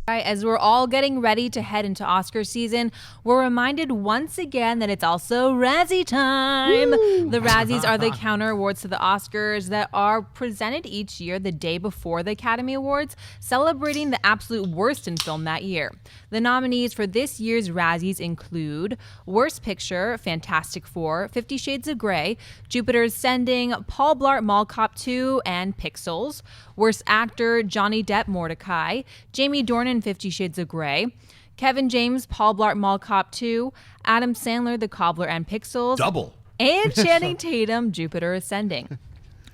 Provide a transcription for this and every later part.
As we're all getting ready to head into Oscar season, we're reminded once again that it's also Razzie time. Woo! The Razzies are the counter awards to the Oscars that are presented each year the day before the Academy Awards, celebrating the absolute worst in film that year. The nominees for this year's Razzies include Worst Picture, Fantastic Four, 50 Shades of Grey, Jupiter Ascending, Paul Blart Mall Cop 2, and Pixels. Worst Actor, Johnny Depp, Mortdecai, Jamie Dornan, 50 Shades of Grey, Kevin James, Paul Blart Mall Cop 2, Adam Sandler, The Cobbler, and Pixels. Double. And Channing Tatum, Jupiter Ascending.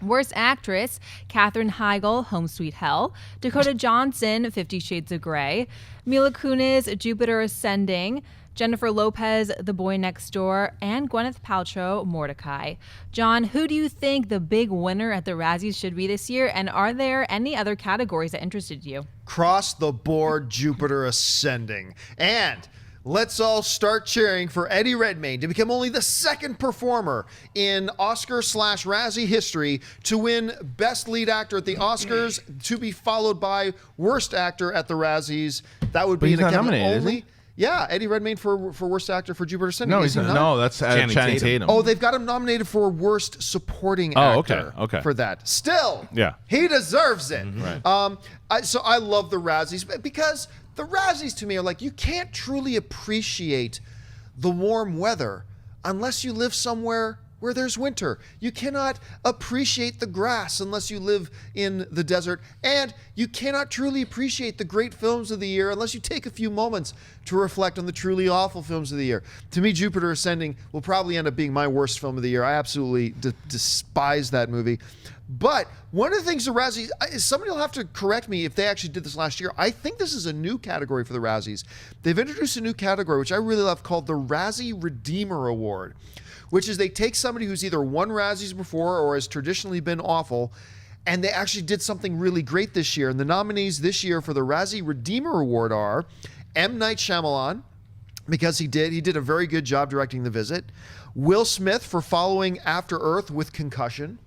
Worst Actress, Katherine Heigl, Home Sweet Hell, Dakota Johnson, 50 Shades of Grey, Mila Kunis, Jupiter Ascending, Jennifer Lopez, The Boy Next Door, and Gwyneth Paltrow, Mortdecai. John, who do you think the big winner at the Razzies should be this year, and are there any other categories that interested you? Cross the board, Jupiter Ascending. And let's all start cheering for Eddie Redmayne to become only the second performer in Oscar/Razzie history to win Best Lead Actor at the Oscars, to be followed by Worst Actor at the Razzies. That would be he's not nominated, only. Is he? Yeah, Eddie Redmayne for Worst Actor for Jupiter Ascending. No, he's not. No, that's Channing Tatum. Oh, they've got him nominated for Worst Supporting Actor. Okay. For that. Still, yeah, he deserves it. Right. So I love the Razzies because the Razzies to me are like, you can't truly appreciate the warm weather unless you live somewhere where there's winter. You cannot appreciate the grass unless you live in the desert. And you cannot truly appreciate the great films of the year unless you take a few moments to reflect on the truly awful films of the year. To me, Jupiter Ascending will probably end up being my worst film of the year. I absolutely despise that movie. But one of the things the Razzies, somebody will have to correct me if they actually did this last year. I think this is a new category for the Razzies. They've introduced a new category, which I really love, called the Razzie Redeemer Award, which is they take somebody who's either won Razzies before or has traditionally been awful, and they actually did something really great this year. And the nominees this year for the Razzie Redeemer Award are M. Night Shyamalan, because he did a very good job directing The Visit, Will Smith for following After Earth with Concussion,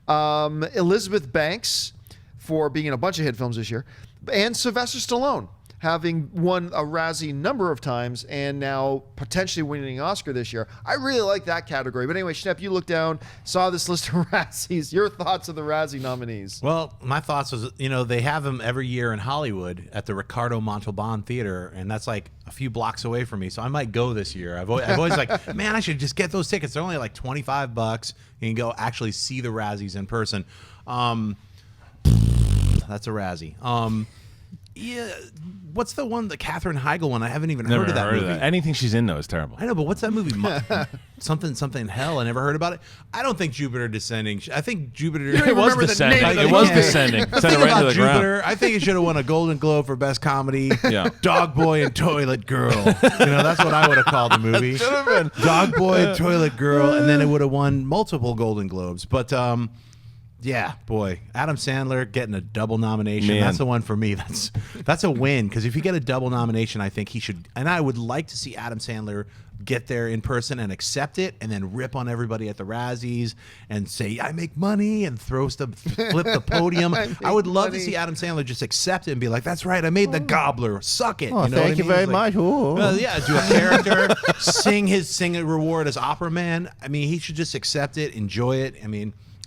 Elizabeth Banks for being in a bunch of hit films this year, and Sylvester Stallone, having won a Razzie number of times and now potentially winning an Oscar this year. I really like that category. But anyway, Schnepp, you looked down, saw this list of Razzies. Your thoughts on the Razzie nominees? Well, my thoughts was, they have them every year in Hollywood at the Ricardo Montalban Theater, and that's like a few blocks away from me. So I might go this year. I've always like, man, I should just get those tickets. They're only like $25. You can go actually see the Razzies in person. That's a Razzie. Yeah, what's the one, the Katherine Heigl one? I haven't even heard of that movie. Anything she's in, though, is terrible. I know, but what's that movie? something hell. I never heard about it. I don't think Jupiter Descending. I think Jupiter. It was Descending. It was Descending. Sent it right to the ground. I think it should have won a Golden Globe for Best Comedy. Yeah. Dog Boy and Toilet Girl. That's what I would have called the movie. Should have been Dog Boy and Toilet Girl, and then it would have won multiple Golden Globes. But yeah, boy, Adam Sandler getting a double nomination. Man. That's the one for me. That's a win, because if you get a double nomination, I think he should. And I would like to see Adam Sandler get there in person and accept it, and then rip on everybody at the Razzies and say, "I make money," and flip the podium. I would love to see Adam Sandler just accept it and be like, "That's right, I made the Gobbler. Suck it." Thank you very much. Yeah, do a character, sing a reward as Opera Man. I mean, he should just accept it, enjoy it.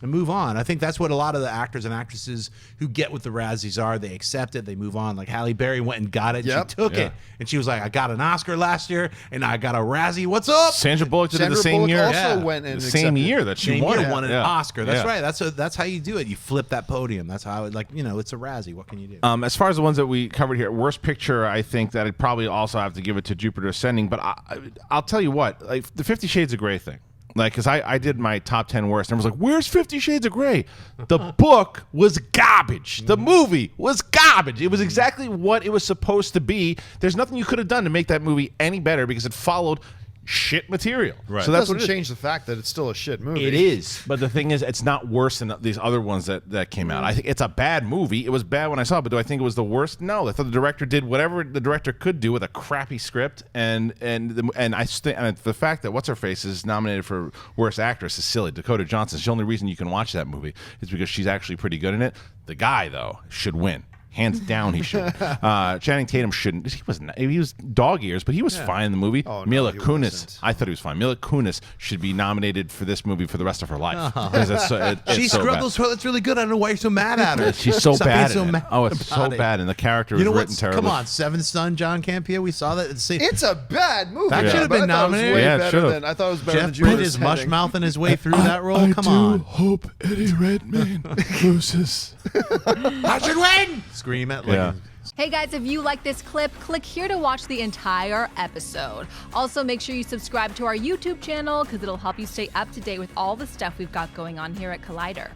And move on. I think that's what a lot of the actors and actresses who get with the Razzies are. They accept it. They move on. Like Halle Berry went and got it. Yep. She took it. And she was like, I got an Oscar last year, and I got a Razzie. What's up? Sandra Bullock did it the same year. Also went and the same year that she won it. Won an Oscar. That's right. That's how you do it. You flip that podium. That's how it's a Razzie. What can you do? As far as the ones that we covered here, Worst Picture, I think that I'd probably also have to give it to Jupiter Ascending. But I'll tell you what, like the 50 Shades of Grey thing. Like, because I did my top 10 worst, and I was like, where's 50 Shades of Grey? The book was garbage. The movie was garbage. It was exactly what it was supposed to be. There's nothing you could have done to make that movie any better because it followed shit material. Right. So that doesn't change the fact that it's still a shit movie. It is. But the thing is, it's not worse than these other ones that came out. I think it's a bad movie. It was bad when I saw it, but do I think it was the worst? No. I thought the director did whatever the director could do with a crappy script, and the fact that What's-Her-Face is nominated for Worst Actress is silly. Dakota Johnson's the only reason you can watch that movie is because she's actually pretty good in it. The guy, though, should win. Hands down, he should. Channing Tatum shouldn't. He was dog ears, but he was fine in the movie. Oh, no, Mila he Kunis, wasn't. I thought he was fine. Mila Kunis should be nominated for this movie for the rest of her life. 'Cause it's She so struggles so that's really good. I don't know why you're so mad at her. bad. She's so Stop being bad. so in it. mad Oh, it's so about it. bad, and the character You is know written what? terribly. Come on, Seventh Son, John Campea. We saw that. See, It's a bad movie. That should have but been I thought it was nominated. way Yeah, it better should've. than- I thought it was better Jeff than Jupiter put his mush Ascending. mouthing his way through that role. Come on. hope Eddie Redmayne loses. I should win! Scream at Yeah. Hey guys, if you like this clip, click here to watch the entire episode. Also, make sure you subscribe to our YouTube channel because it'll help you stay up to date with all the stuff we've got going on here at Collider.